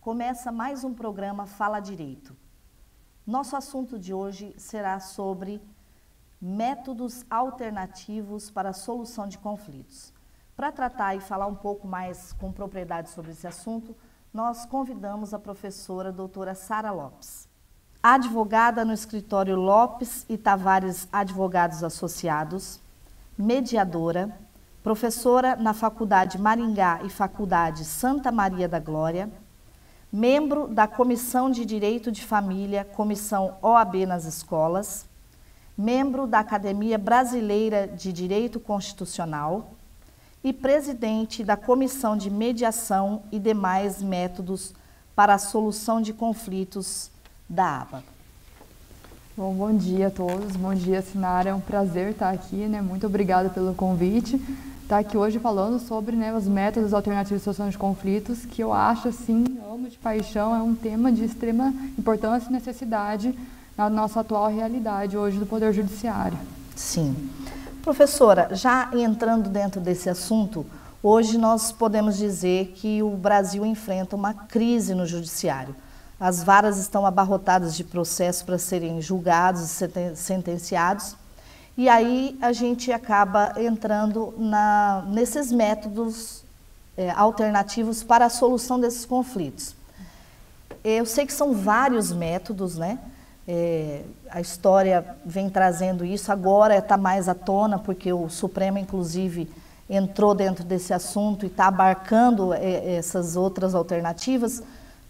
Começa mais um programa Fala Direito. Nosso assunto de hoje será sobre métodos alternativos para a solução de conflitos. Para tratar e falar um pouco mais com propriedade sobre esse assunto, nós convidamos a professora doutora Sara Lopes. Advogada no escritório Lopes e Tavares Advogados Associados, mediadora, professora na Faculdade Maringá e Faculdade Santa Maria da Glória, membro da Comissão de Direito de Família, Comissão OAB nas Escolas, membro da Academia Brasileira de Direito Constitucional e presidente da Comissão de Mediação e demais métodos para a solução de conflitos da ABA. Bom dia a todos, bom dia Sinara, é um prazer estar aqui, muito obrigada pelo convite. Estar aqui hoje falando sobre os métodos alternativos de solução de conflitos, que eu acho, assim, amo de paixão, é um tema de extrema importância e necessidade na nossa atual realidade hoje do Poder Judiciário. Sim. Professora, já entrando dentro desse assunto, hoje nós podemos dizer que o Brasil enfrenta uma crise no Judiciário. As varas estão abarrotadas de processos para serem julgados e sentenciados. E aí a gente acaba entrando nesses métodos alternativos para a solução desses conflitos. Eu sei que são vários métodos, a história vem trazendo isso, agora está mais à tona, porque o Supremo, inclusive, entrou dentro desse assunto e está abarcando essas outras alternativas,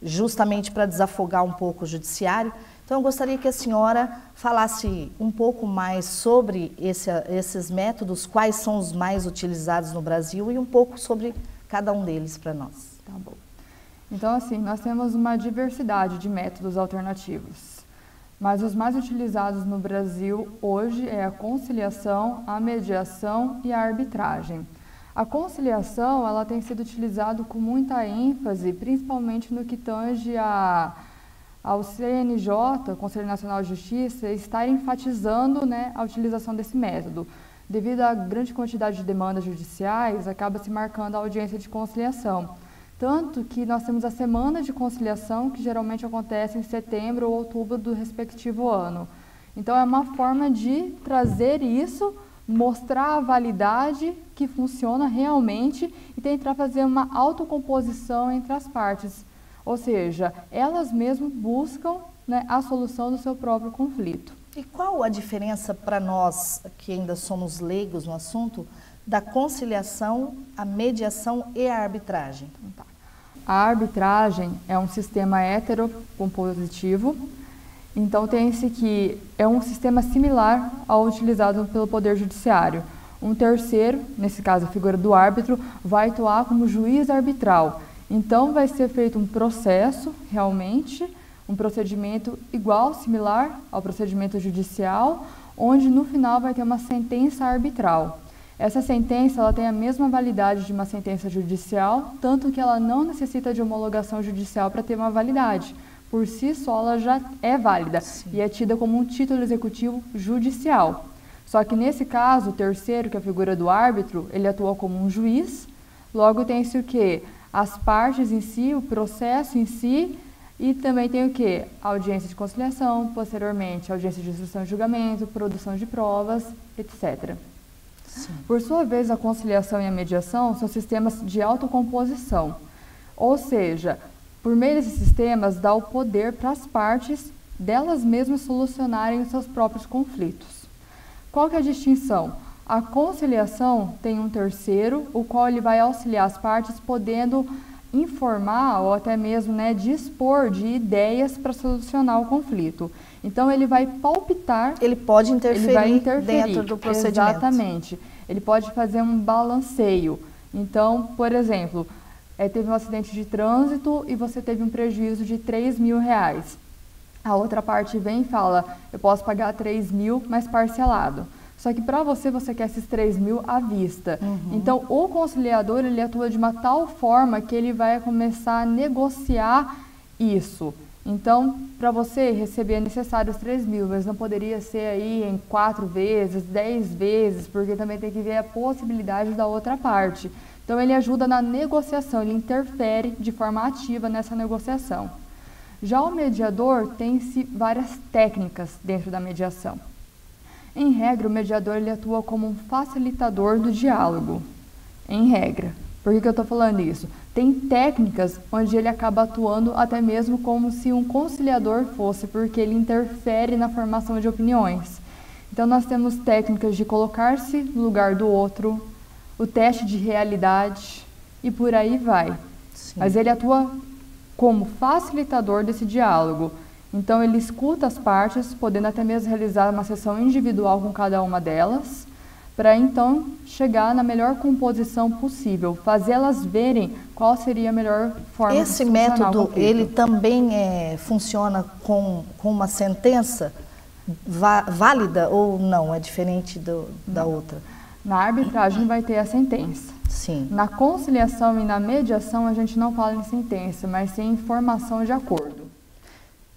justamente para desafogar um pouco o judiciário. Então, eu gostaria que a senhora falasse um pouco mais sobre esses métodos, quais são os mais utilizados no Brasil e um pouco sobre cada um deles para nós. Tá bom. Então, assim, nós temos uma diversidade de métodos alternativos, mas os mais utilizados no Brasil hoje é a conciliação, a mediação e a arbitragem. A conciliação, ela tem sido utilizada com muita ênfase, principalmente no que tange ao CNJ, Conselho Nacional de Justiça, estar enfatizando a utilização desse método. Devido à grande quantidade de demandas judiciais, acaba se marcando a audiência de conciliação. Tanto que nós temos a semana de conciliação, que geralmente acontece em setembro ou outubro do respectivo ano. Então, é uma forma de trazer isso, mostrar a validade que funciona realmente e tentar fazer uma autocomposição entre as partes. Ou seja, elas mesmas buscam a solução do seu próprio conflito. E qual a diferença para nós, que ainda somos leigos no assunto, da conciliação, a mediação e a arbitragem? A arbitragem é um sistema heterocompositivo, então tem-se que é um sistema similar ao utilizado pelo Poder Judiciário. Um terceiro, nesse caso a figura do árbitro, vai atuar como juiz arbitral. Então, vai ser feito um processo, realmente, um procedimento igual, similar ao procedimento judicial, onde no final vai ter uma sentença arbitral. Essa sentença ela tem a mesma validade de uma sentença judicial, tanto que ela não necessita de homologação judicial para ter uma validade. Por si só, ela já é válida. Sim. E é tida como um título executivo judicial. Só que nesse caso, o terceiro, que é a figura do árbitro, ele atua como um juiz, logo tem-se o quê? As partes em si, o processo em si, e também tem o quê? A audiência de conciliação, posteriormente, a audiência de instrução e julgamento, produção de provas, etc. Sim. Por sua vez, a conciliação e a mediação são sistemas de autocomposição, ou seja, por meio desses sistemas, dá o poder para as partes delas mesmas solucionarem os seus próprios conflitos. Qual que é a distinção? A conciliação tem um terceiro, o qual ele vai auxiliar as partes, podendo informar ou até mesmo dispor de ideias para solucionar o conflito. Então, ele vai palpitar. Ele pode interferir dentro do procedimento. Exatamente. Ele pode fazer um balanceio. Então, por exemplo, teve um acidente de trânsito e você teve um prejuízo de R$3.000. A outra parte vem e fala, eu posso pagar 3.000, mas parcelado. Só que para você quer esses 3.000 à vista. Uhum. Então, o conciliador, ele atua de uma tal forma que ele vai começar a negociar isso. Então, para você receber é necessário os 3 mil, mas não poderia ser aí em 4 vezes, 10 vezes, porque também tem que ver a possibilidade da outra parte. Então, ele ajuda na negociação, ele interfere de forma ativa nessa negociação. Já o mediador tem-se várias técnicas dentro da mediação. Em regra, o mediador ele atua como um facilitador do diálogo. Em regra. Por que eu estou falando isso? Tem técnicas onde ele acaba atuando até mesmo como se um conciliador fosse, porque ele interfere na formação de opiniões. Então, nós temos técnicas de colocar-se no lugar do outro, o teste de realidade e por aí vai. Sim. Mas ele atua como facilitador desse diálogo. Então, ele escuta as partes, podendo até mesmo realizar uma sessão individual com cada uma delas, para então chegar na melhor composição possível, fazê-las verem qual seria a melhor forma Esse de solucionar o método, conflito. ele também funciona com uma sentença válida ou não? É diferente da outra? Na arbitragem vai ter a sentença. Sim. Na conciliação e na mediação a gente não fala em sentença, mas sim em formação de acordo.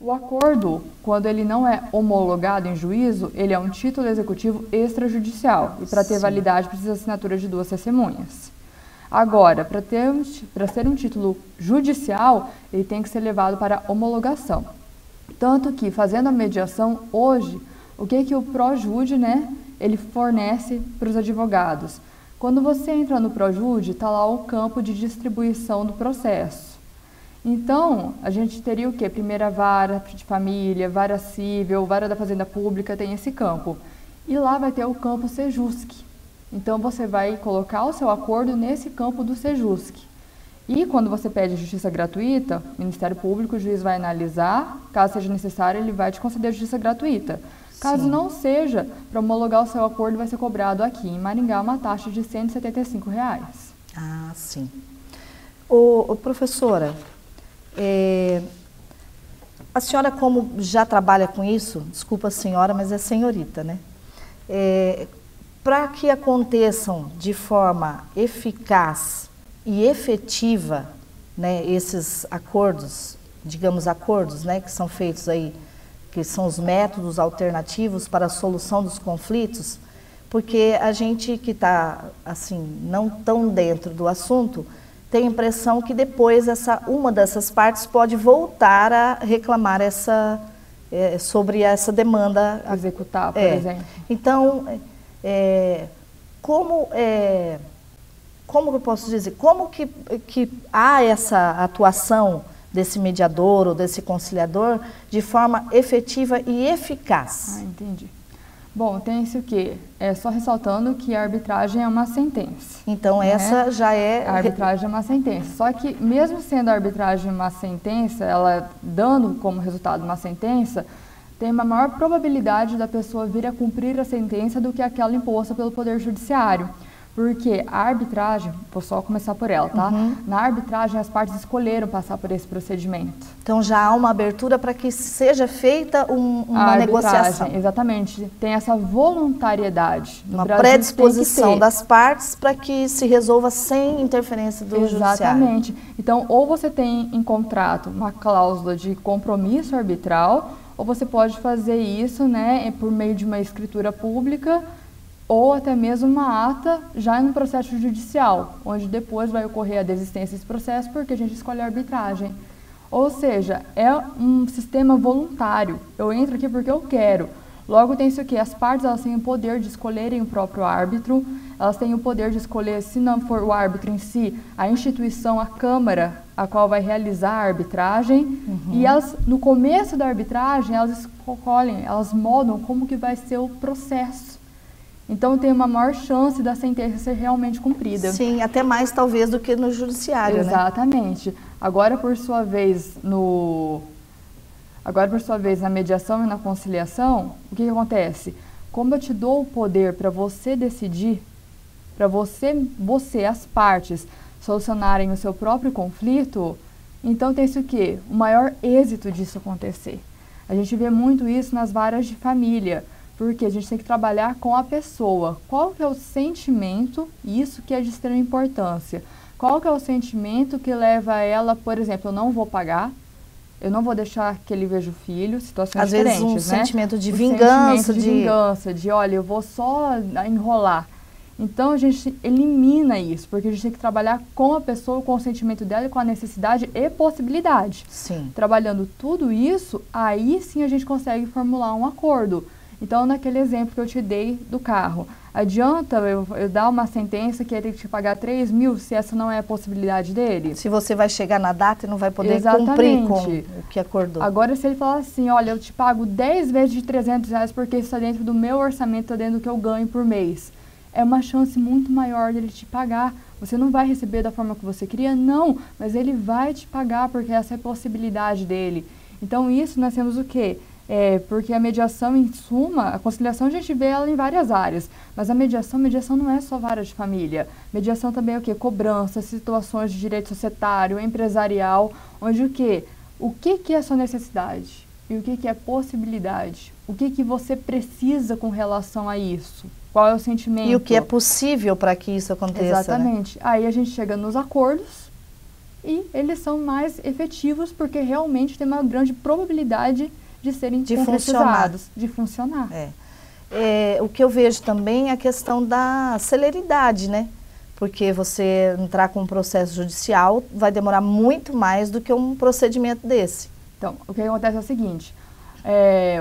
O acordo, quando ele não é homologado em juízo, ele é um título executivo extrajudicial e para ter Sim. validade precisa de assinatura de 2 testemunhas. Agora, para ser um título judicial, ele tem que ser levado para homologação. Tanto que, fazendo a mediação, hoje, o que o Projude, ele fornece para os advogados? Quando você entra no Projude, está lá o campo de distribuição do processo. Então, a gente teria o quê? Primeira vara de família, vara civil, vara da fazenda pública, tem esse campo. E lá vai ter o campo Sejusc. Então, você vai colocar o seu acordo nesse campo do Sejusc. E quando você pede justiça gratuita, o Ministério Público, o juiz vai analisar, caso seja necessário, ele vai te conceder justiça gratuita. Caso Sim. não seja, para homologar o seu acordo vai ser cobrado aqui em Maringá uma taxa de R$ 175. Ah, sim. Professora, a senhora, como já trabalha com isso, desculpa senhora, mas é senhorita, né? Para que aconteçam de forma eficaz e efetiva, né, esses acordos, digamos acordos, né, que são feitos aí, que são os métodos alternativos para a solução dos conflitos, porque a gente que está, assim, não tão dentro do assunto, tem a impressão que depois uma dessas partes pode voltar a reclamar sobre essa demanda. Executar, por exemplo. Então, como eu posso dizer, como que há essa atuação desse mediador ou desse conciliador de forma efetiva e eficaz? Ah, entendi. Bom, tem isso que só ressaltando que a arbitragem é uma sentença. Então, essa já é... A arbitragem é uma sentença. Só que, mesmo sendo a arbitragem uma sentença, ela dando como resultado uma sentença, tem uma maior probabilidade da pessoa vir a cumprir a sentença do que aquela imposta pelo Poder Judiciário. Porque a arbitragem, vou só começar por ela, tá? Uhum. Na arbitragem, as partes escolheram passar por esse procedimento. Então, já há uma abertura para que seja feita uma negociação. Exatamente. Tem essa voluntariedade. Uma predisposição das partes para que se resolva sem interferência do judiciário. Exatamente. Então, ou você tem em contrato uma cláusula de compromisso arbitral, ou você pode fazer isso, por meio de uma escritura pública, ou até mesmo uma ata já no processo judicial, onde depois vai ocorrer a desistência desse processo porque a gente escolhe a arbitragem. Ou seja, é um sistema voluntário. Eu entro aqui porque eu quero. Logo tem isso aqui, as partes elas têm o poder de escolherem o próprio árbitro, elas têm o poder de escolher, se não for o árbitro em si, a instituição, a Câmara, a qual vai realizar a arbitragem. Uhum. E elas, no começo da arbitragem, elas escolhem, elas moldam como que vai ser o processo. Então, tem uma maior chance da sentença ser realmente cumprida. Sim, até mais talvez do que no judiciário, Exatamente. Agora, por sua vez, na mediação e na conciliação, o que acontece? Como eu te dou o poder para você decidir, para você, as partes, solucionarem o seu próprio conflito, então tem isso o quê? O maior êxito disso acontecer. A gente vê muito isso nas varas de família, porque a gente tem que trabalhar com a pessoa. Qual que é o sentimento, isso que é de extrema importância. Qual que é o sentimento que leva ela, por exemplo, eu não vou pagar, Eu não vou deixar que ele veja o filho, situações Às diferentes, vezes um né? sentimento de vingança. Sentimento de vingança, de olha, eu vou só enrolar. Então, a gente elimina isso, porque a gente tem que trabalhar com a pessoa, com o sentimento dela, com a necessidade e possibilidade. Sim. Trabalhando tudo isso, aí sim a gente consegue formular um acordo. Então, naquele exemplo que eu te dei do carro, adianta eu dar uma sentença que ele tem que te pagar 3 mil se essa não é a possibilidade dele? Se você vai chegar na data e não vai poder Exatamente. cumprir com o que acordou. Agora, se ele falar assim, olha, eu te pago 10 vezes de R$300 porque isso está dentro do meu orçamento, está dentro do que eu ganho por mês. É uma chance muito maior dele te pagar. Você não vai receber da forma que você queria? Não, mas ele vai te pagar porque essa é a possibilidade dele. Então, isso nós temos o quê? Porque a mediação, em suma, a conciliação a gente vê ela em várias áreas, mas a mediação não é só vara de família. Mediação também é o quê? Cobrança, situações de direito societário, empresarial, onde o quê? O que é a sua necessidade? E o que é possibilidade? O que você precisa com relação a isso? Qual é o sentimento? E o que é possível para que isso aconteça? Exatamente. Né? Aí a gente chega nos acordos e eles são mais efetivos porque realmente tem uma grande probabilidade de serem concretizados, de funcionar. O que eu vejo também é a questão da celeridade, né? Porque você entrar com um processo judicial vai demorar muito mais do que um procedimento desse. Então, o que acontece é o seguinte,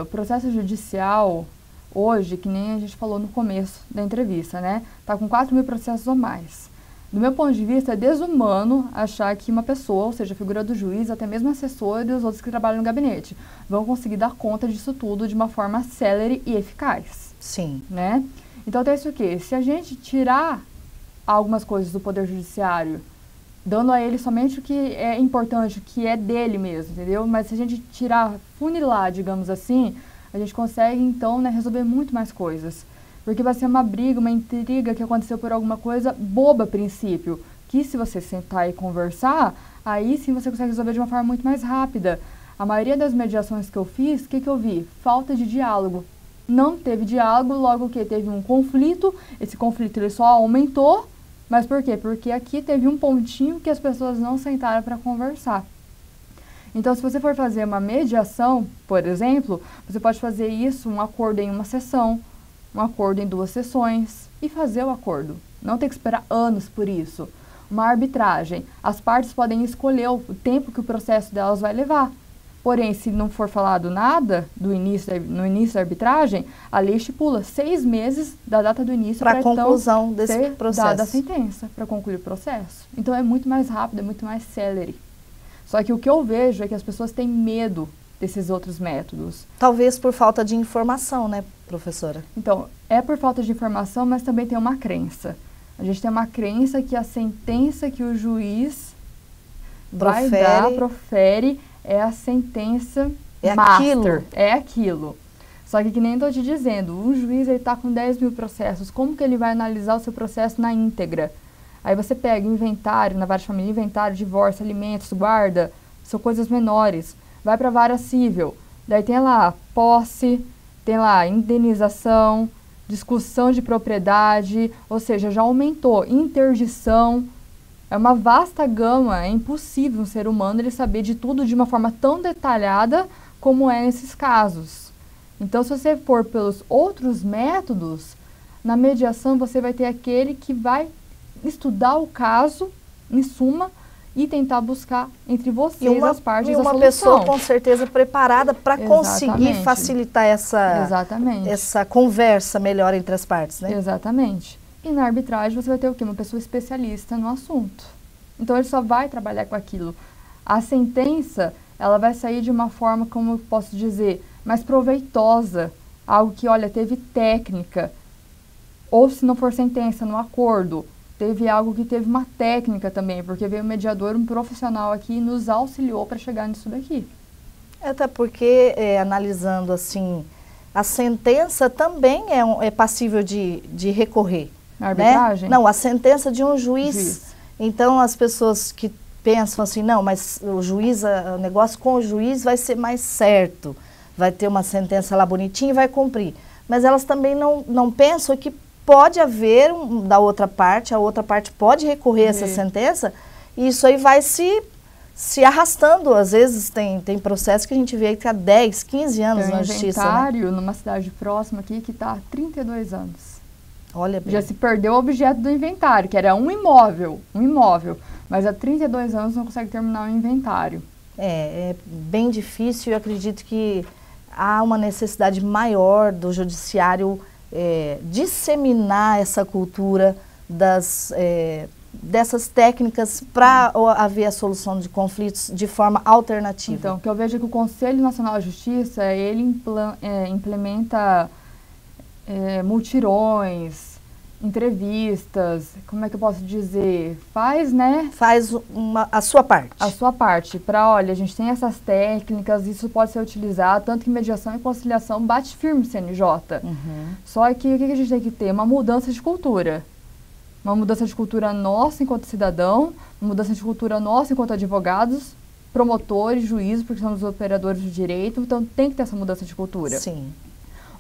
o processo judicial, hoje, que nem a gente falou no começo da entrevista, né? Está com 4 mil processos ou mais. Do meu ponto de vista, é desumano achar que uma pessoa, ou seja, a figura do juiz, até mesmo assessor e os outros que trabalham no gabinete, vão conseguir dar conta disso tudo de uma forma célere e eficaz. Sim. Né? Então, tem isso o quê? Se a gente tirar algumas coisas do Poder Judiciário, dando a ele somente o que é importante, o que é dele mesmo, entendeu? Mas se a gente tirar, funilar, digamos assim, a gente consegue, então, né, resolver muito mais coisas. Porque vai ser uma briga, uma intriga que aconteceu por alguma coisa boba a princípio. Que se você sentar e conversar, aí sim você consegue resolver de uma forma muito mais rápida. A maioria das mediações que eu fiz, o que eu vi? Falta de diálogo. Não teve diálogo, logo que teve um conflito. Esse conflito ele só aumentou. Mas por quê? Porque aqui teve um pontinho que as pessoas não sentaram para conversar. Então, se você for fazer uma mediação, por exemplo, você pode fazer isso, um acordo em uma sessão, um acordo em 2 sessões e fazer o acordo. Não tem que esperar anos por isso. Uma arbitragem. As partes podem escolher o tempo que o processo delas vai levar. Porém, se não for falado nada no início da arbitragem, a lei estipula 6 meses da data do início para a conclusão então, desse processo. Dada a sentença, para concluir o processo. Então, é muito mais rápido, é muito mais célere. Só que o que eu vejo é que as pessoas têm medo desses outros métodos. Talvez por falta de informação, né, professora? Então, é por falta de informação, mas também tem uma crença. A gente tem uma crença que a sentença que o juiz profere, é a sentença master. É aquilo. Só que nem estou te dizendo, o juiz está com 10 mil processos, como que ele vai analisar o seu processo na íntegra? Aí você pega inventário, na vara de família, inventário, divórcio, alimentos, guarda, são coisas menores. Vai para a vara civil, daí tem lá posse, tem lá indenização, discussão de propriedade, ou seja, já aumentou, interdição. É uma vasta gama, é impossível um ser humano ele saber de tudo de uma forma tão detalhada como é nesses casos. Então, se você for pelos outros métodos, na mediação você vai ter aquele que vai estudar o caso, em suma, e tentar buscar entre vocês as partes da solução. E uma pessoa com certeza preparada para conseguir facilitar essa conversa melhor entre as partes, né? Exatamente. E na arbitragem você vai ter o quê? Uma pessoa especialista no assunto. Então ele só vai trabalhar com aquilo. A sentença, ela vai sair de uma forma, como eu posso dizer, mais proveitosa. Algo que, olha, teve técnica. Ou se não for sentença, no acordo, teve algo que teve uma técnica também, porque veio um mediador, um profissional aqui e nos auxiliou para chegar nisso daqui. Até porque, analisando assim, a sentença também é passível de recorrer. Na arbitragem? Né? Não, a sentença de um juiz. Então, as pessoas que pensam assim, não, mas o negócio com o juiz vai ser mais certo, vai ter uma sentença lá bonitinha e vai cumprir. Mas elas também não pensam que pode haver da outra parte, a outra parte pode recorrer a essa sentença, e isso aí vai se se arrastando. Às vezes tem processo que a gente vê que há 10, 15 anos Tem na justiça. Tem um inventário, né, numa cidade próxima aqui que está há 32 anos. Olha bem. Já se perdeu o objeto do inventário, que era um imóvel, mas há 32 anos não consegue terminar o inventário. É bem difícil, eu acredito que há uma necessidade maior do judiciário disseminar essa cultura dessas técnicas para haver a solução de conflitos de forma alternativa. Então, o que eu vejo é que o Conselho Nacional de Justiça, ele implementa multirões, entrevistas, como é que eu posso dizer? Faz a sua parte. A sua parte, para, olha, a gente tem essas técnicas, isso pode ser utilizado, tanto que mediação e conciliação bate firme CNJ. Só que o que a gente tem que ter? Uma mudança de cultura. Uma mudança de cultura nossa enquanto cidadão, uma mudança de cultura nossa enquanto advogados, promotores, juízes, porque somos operadores de direito, então tem que ter essa mudança de cultura. Sim.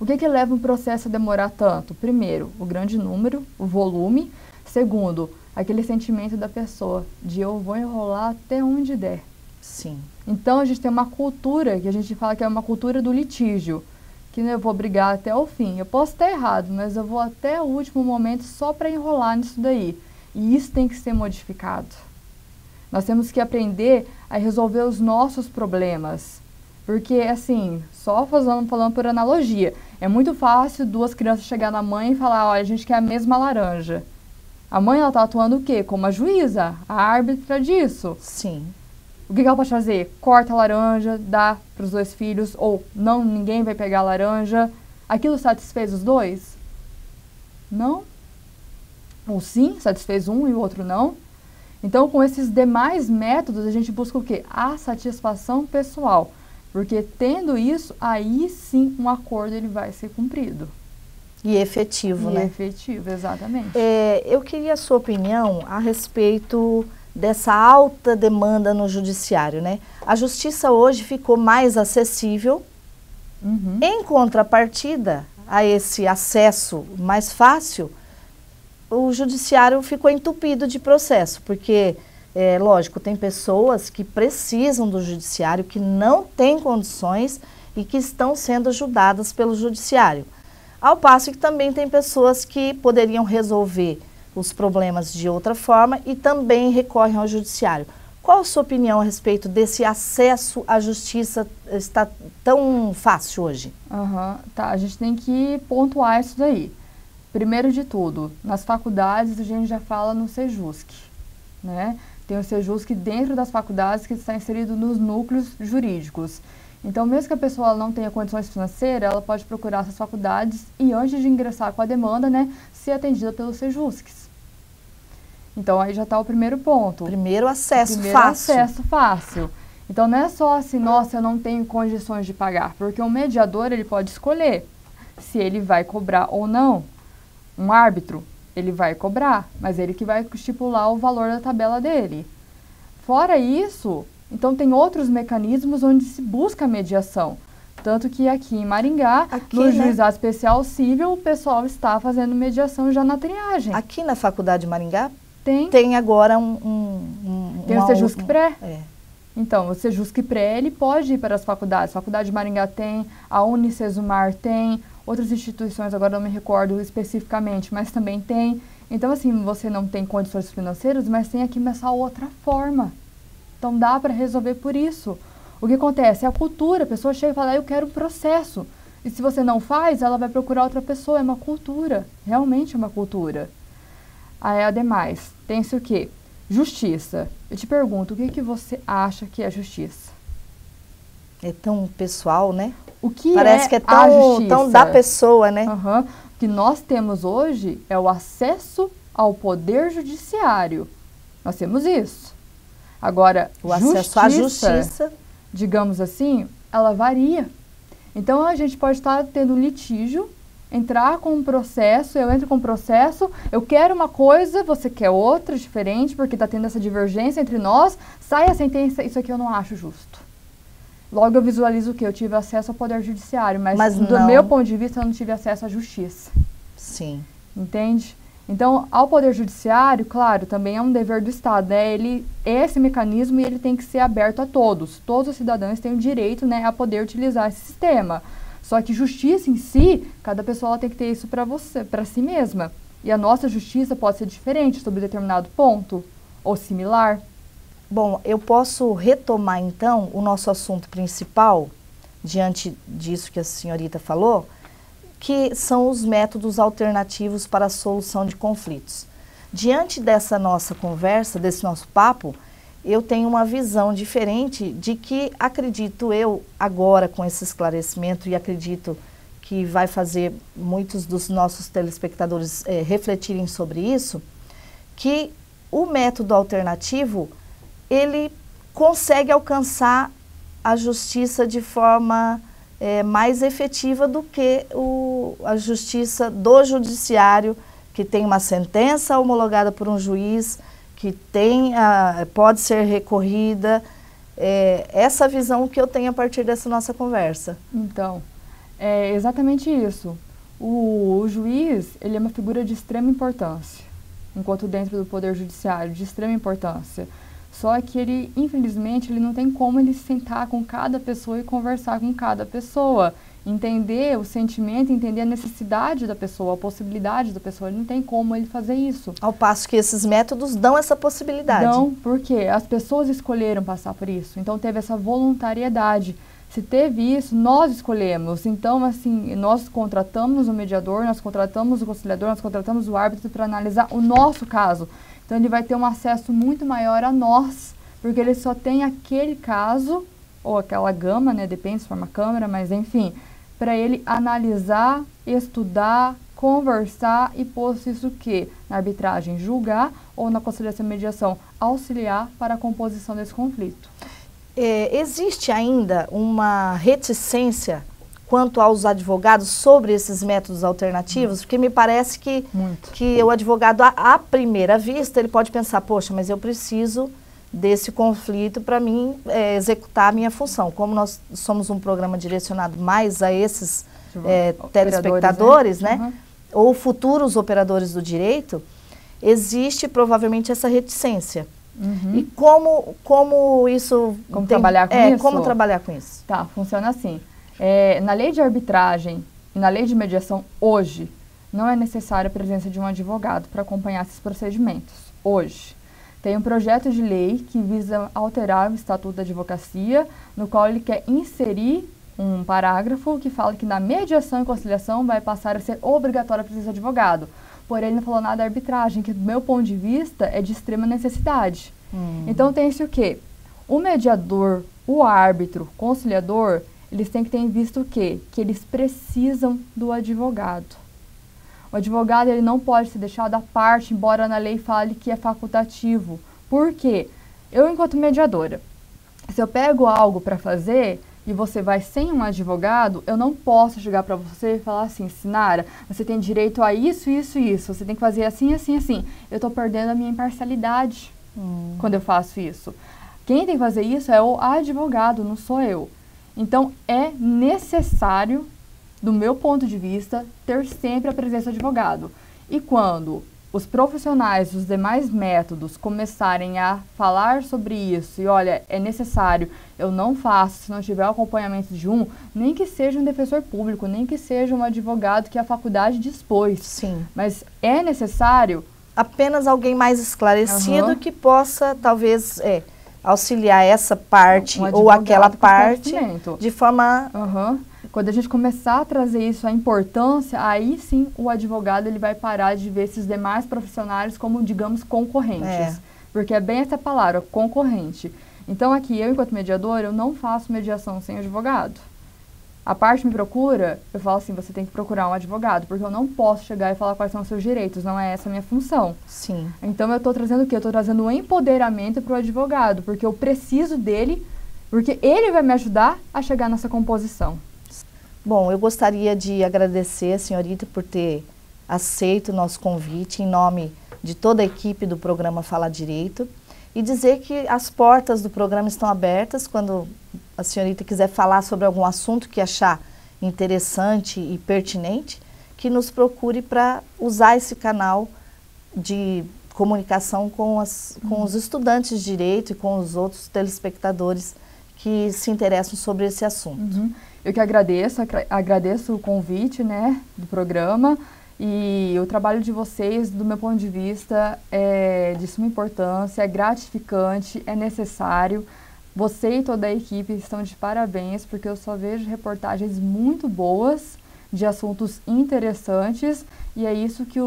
O que leva um processo a demorar tanto? Primeiro, o grande número, o volume. Segundo, aquele sentimento da pessoa de eu vou enrolar até onde der. Sim. Então, a gente tem uma cultura, que a gente fala que é uma cultura do litígio, que eu vou brigar até o fim. Eu posso estar errado, mas eu vou até o último momento só para enrolar nisso daí. E isso tem que ser modificado. Nós temos que aprender a resolver os nossos problemas. Porque, assim, só falando por analogia, é muito fácil duas crianças chegar na mãe e falar, olha, a gente quer a mesma laranja. A mãe, ela tá atuando o quê? Como a juíza, a árbitra disso. Sim. O que ela pode fazer? Corta a laranja, dá para os dois filhos, ou não, ninguém vai pegar a laranja. Aquilo satisfez os dois? Não. Ou sim, satisfez um e o outro não. Então, com esses demais métodos, a gente busca o quê? A satisfação pessoal. Porque tendo isso, aí sim um acordo ele vai ser cumprido. E efetivo, né? E efetivo, exatamente. Eu queria a sua opinião a respeito dessa alta demanda no judiciário, né? A justiça hoje ficou mais acessível. Em contrapartida a esse acesso mais fácil, o judiciário ficou entupido de processo, porque lógico, tem pessoas que precisam do judiciário, que não têm condições e que estão sendo ajudadas pelo judiciário. Ao passo que também tem pessoas que poderiam resolver os problemas de outra forma e também recorrem ao judiciário. Qual a sua opinião a respeito desse acesso à justiça está tão fácil hoje? Tá, a gente tem que pontuar isso daí. Primeiro de tudo, nas faculdades a gente já fala no Sejusc, né? Tem o Sejusc dentro das faculdades que está inserido nos núcleos jurídicos. Então, mesmo que a pessoa não tenha condições financeiras, ela pode procurar essas faculdades e, antes de ingressar com a demanda, né, ser atendida pelos Sejuscs. Então, aí já está o primeiro ponto. Primeiro acesso fácil. Primeiro acesso fácil. Então, não é só assim, nossa, eu não tenho condições de pagar, porque o mediador, ele pode escolher se ele vai cobrar ou não. Um árbitro, ele vai cobrar, mas ele que vai estipular o valor da tabela dele. Fora isso, então tem outros mecanismos onde se busca a mediação. Tanto que aqui em Maringá, no Juizado Especial Cível, o pessoal está fazendo mediação já na triagem. Aqui na Faculdade de Maringá tem agora tem o Sejusc Pré. Então, o Sejusc Pré, ele pode ir para as faculdades. A Faculdade de Maringá tem, a Unicesumar tem, outras instituições, agora não me recordo especificamente, mas também tem. Então, assim, você não tem condições financeiras, mas tem aqui essa outra forma. Então, dá para resolver por isso. O que acontece? É a cultura. A pessoa chega e fala, eu quero um processo. E se você não faz, ela vai procurar outra pessoa. É uma cultura. Realmente é uma cultura. Aí, ademais, tem-se o quê? Justiça. Eu te pergunto, o que você acha que é justiça? É tão pessoal, né? O que Parece que é tão da pessoa, né? O que nós temos hoje é o acesso ao poder judiciário. Nós temos isso. Agora, o acesso à justiça, digamos assim, ela varia. Então, a gente pode estar tendo um litígio, entrar com um processo, eu entro com um processo, eu quero uma coisa, você quer outra, diferente, porque está tendo essa divergência entre nós, sai a sentença, isso aqui eu não acho justo. Logo eu visualizo o quê? Eu tive acesso ao poder judiciário, mas do meu ponto de vista eu não tive acesso à justiça. Sim. Entende? Então, ao Poder Judiciário, claro, também é um dever do Estado, né? Esse mecanismo ele tem que ser aberto a todos. Todos os cidadãos têm o direito, né, a poder utilizar esse sistema. Só que justiça em si, cada pessoa ela tem que ter isso para si mesma. E a nossa justiça pode ser diferente sobre determinado ponto ou similar. Bom, eu posso retomar então o nosso assunto principal, diante disso que a senhorita falou, que são os métodos alternativos para a solução de conflitos. Diante dessa nossa conversa, desse nosso papo, eu tenho uma visão diferente de que, acredito eu, agora com esse esclarecimento, e acredito que vai fazer muitos dos nossos telespectadores refletirem sobre isso, que o método alternativo, ele consegue alcançar a justiça de forma mais efetiva do que a justiça do judiciário, que tem uma sentença homologada por um juiz, que pode ser recorrida. Essa visão que eu tenho a partir dessa nossa conversa. Então, é exatamente isso. O juiz, ele é uma figura de extrema importância, enquanto dentro do Poder Judiciário, de extrema importância. Só que ele, infelizmente, ele não tem como ele sentar com cada pessoa e conversar com cada pessoa. Entender o sentimento, entender a necessidade da pessoa, a possibilidade da pessoa. Ele não tem como ele fazer isso. Ao passo que esses métodos dão essa possibilidade. Dão, porque as pessoas escolheram passar por isso. Então, teve essa voluntariedade. Se teve isso, nós escolhemos. Então, assim, nós contratamos o mediador, nós contratamos o conciliador, nós contratamos o árbitro para analisar o nosso caso. Então, ele vai ter um acesso muito maior a nós, porque ele só tem aquele caso, ou aquela gama, né, depende se for uma câmera, mas enfim, para ele analisar, estudar, conversar e, posto isso que na arbitragem julgar ou na conciliação e mediação auxiliar para a composição desse conflito. Existe ainda uma reticência quanto aos advogados sobre esses métodos alternativos? Porque me parece que o advogado, à primeira vista, ele pode pensar, poxa, mas eu preciso desse conflito para mim executar a minha função. Como nós somos um programa direcionado mais a esses telespectadores, né? Uhum. Ou futuros operadores do direito, existe provavelmente essa reticência. Uhum. E como isso... trabalhar com isso? Como trabalhar com isso? Tá, funciona assim. Na lei de arbitragem e na lei de mediação, hoje, não é necessária a presença de um advogado para acompanhar esses procedimentos. Hoje. Tem um projeto de lei que visa alterar o Estatuto da Advocacia, no qual ele quer inserir um parágrafo que fala que na mediação e conciliação vai passar a ser obrigatória a presença de advogado. Porém, ele não falou nada da arbitragem, que do meu ponto de vista é de extrema necessidade. Então tem-se o quê? O mediador, o árbitro, o conciliador, eles têm que ter em vista o quê? Que eles precisam do advogado. O advogado ele não pode ser deixado à parte, embora na lei fale que é facultativo. Por quê? Eu, enquanto mediadora, se eu pego algo para fazer e você vai sem um advogado, eu não posso chegar para você e falar assim, Sinara, você tem direito a isso, isso e isso, você tem que fazer assim, assim, assim. Eu estou perdendo a minha imparcialidade quando eu faço isso. Quem tem que fazer isso é o advogado, não sou eu. Então, é necessário, do meu ponto de vista, ter sempre a presença do advogado. E quando os profissionais dos demais métodos começarem a falar sobre isso, e olha, é necessário, eu não faço se não tiver o acompanhamento de nem que seja um defensor público, nem que seja um advogado que a faculdade dispôs. Sim. Mas é necessário... Apenas alguém mais esclarecido que possa, talvez, auxiliar essa parte ou aquela parte de forma... Quando a gente começar a trazer isso, a importância, aí sim o advogado ele vai parar de ver esses demais profissionais como, digamos, concorrentes. Porque é bem essa palavra, concorrente. Então aqui, eu enquanto mediadora, eu não faço mediação sem advogado. A parte me procura, eu falo assim, você tem que procurar um advogado, porque eu não posso chegar e falar quais são os seus direitos, não é essa a minha função. Sim. Então eu estou trazendo o quê? Eu estou trazendo um empoderamento para o advogado, porque eu preciso dele, porque ele vai me ajudar a chegar nessa composição. Bom, eu gostaria de agradecer a senhorita por ter aceito o nosso convite em nome de toda a equipe do programa Fala Direito e dizer que as portas do programa estão abertas quando a senhorita quiser falar sobre algum assunto que achar interessante e pertinente, que nos procure para usar esse canal de comunicação com os estudantes de direito e com os outros telespectadores que se interessam sobre esse assunto. Eu que agradeço o convite, né, do programa, e o trabalho de vocês, do meu ponto de vista, é de suma importância, é gratificante, é necessário. Você e toda a equipe estão de parabéns, porque eu só vejo reportagens muito boas, de assuntos interessantes, e é isso que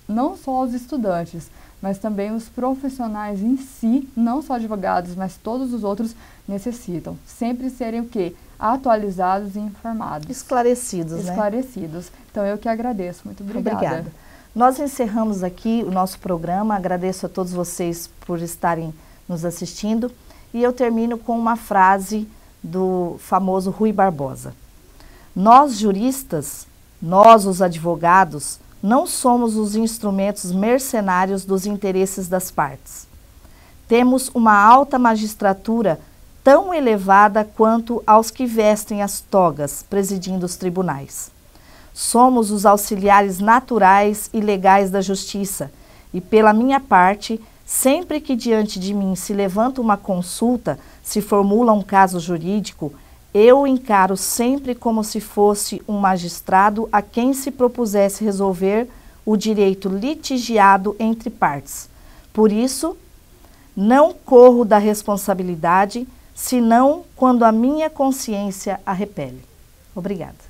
não só os estudantes, mas também os profissionais em si, não só advogados, mas todos os outros necessitam. Sempre serem o quê? Atualizados e informados. Esclarecidos, né? Esclarecidos. Então, eu que agradeço. Muito obrigada. Obrigada. Nós encerramos aqui o nosso programa. Agradeço a todos vocês por estarem nos assistindo. E eu termino com uma frase do famoso Rui Barbosa. Nós, juristas, nós, os advogados, não somos os instrumentos mercenários dos interesses das partes. Temos uma alta magistratura tão elevada quanto aos que vestem as togas presidindo os tribunais. Somos os auxiliares naturais e legais da justiça e, pela minha parte, sempre que diante de mim se levanta uma consulta, se formula um caso jurídico, eu o encaro sempre como se fosse um magistrado a quem se propusesse resolver o direito litigiado entre partes. Por isso, não corro da responsabilidade, senão quando a minha consciência a repele. Obrigada.